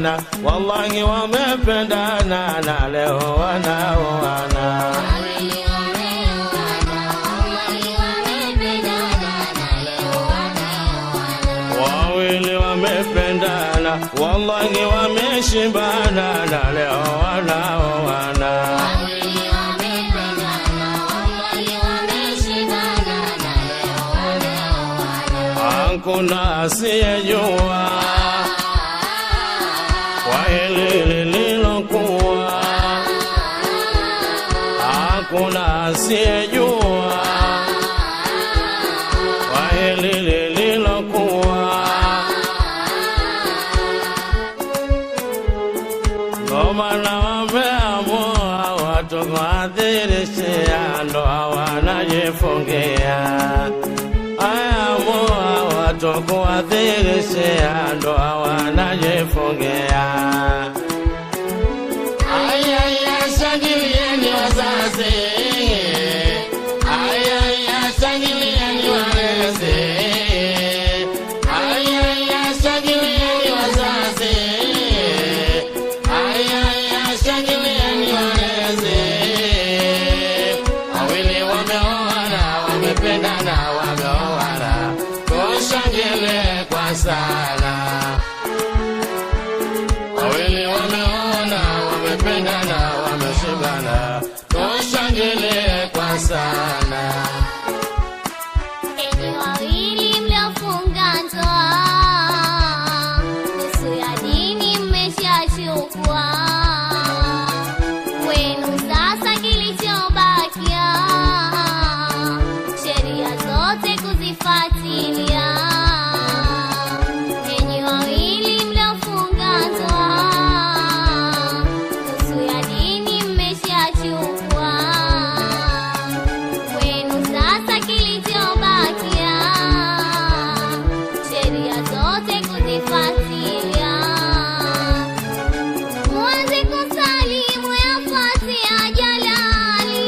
wameshibana, wallahi wamependana na leo wanaoana. Wawili wamependana, wallahi wameshibana na leo wanaoana. Hakuna asiyejua kwa hili lililokuwa, hakuna asiyejua kwa hili lililokuwa. Ndo maana wameamua watu kuadhirisha ndoa wanajifungia. Watu kuadhirisha ndoa wanajifungia. Ayaya shangilieni wazazi, ayaya shangilieni walezi, ayaya shangilieni wazazi, ayaya shangilieni walezi. Wawili wameoana, wamependana, wameoana, tushangile kwa sana. Wawili wameona, wamependana, wameshibana, tushangile kwa sana. Enyi wawili mliofunga ndoa, nusu ya dini mmeshachukua. Kwenu sasa kilichobakia, sheria zote kuzifuatilia. Enyi wawili mliofunga ndoa, nusu ya dini mmeshachukua. Kwenu sasa kilichobakia, sheria zote kuzifuatilia. Mwanze kusalimu yafuate ya jalali,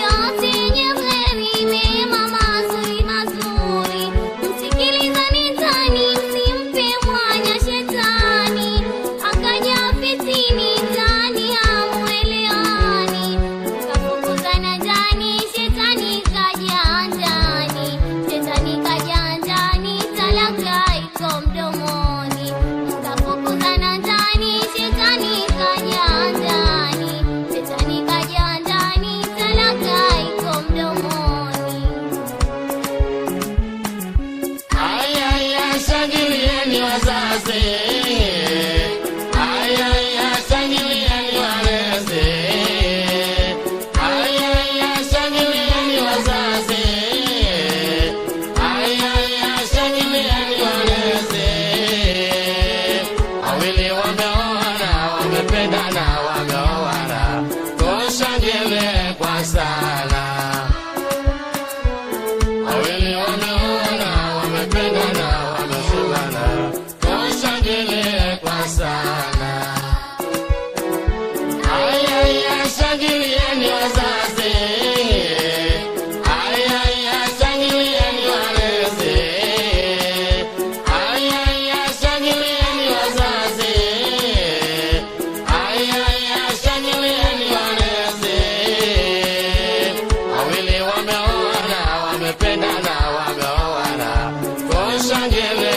yote yenye kheri, mema mazuri mazuri. Msikilizane ndani, msimpe mwanya shetani, akaja fitini ndani hamuelewani. Mkafukuzana ndani, shetani kaja ndani, shetani kaja ndani, talaka iko mdomoni. Mkafukuzana ndani, shetani kaja ndani, shetani kaja ndani, talaka iko mdomoni. Ayaya shangilieni wazazi, ayaya shangilieni walezi, ayaya shangilieni wazazi, ayaya shangilieni walezi. Wawili wameoana, wamependana, wameoana, tushangile kwa sana. Wawili wameona, wamependana, wameshibana, tushangile kwa sana. Ayaya shangilieni wazazi, ayaya shangilieni walezi, ayaya shangilieni wazazi, ayaya shangilieni walezi. Wawili wameoana, wamependana, wameoana, tushangile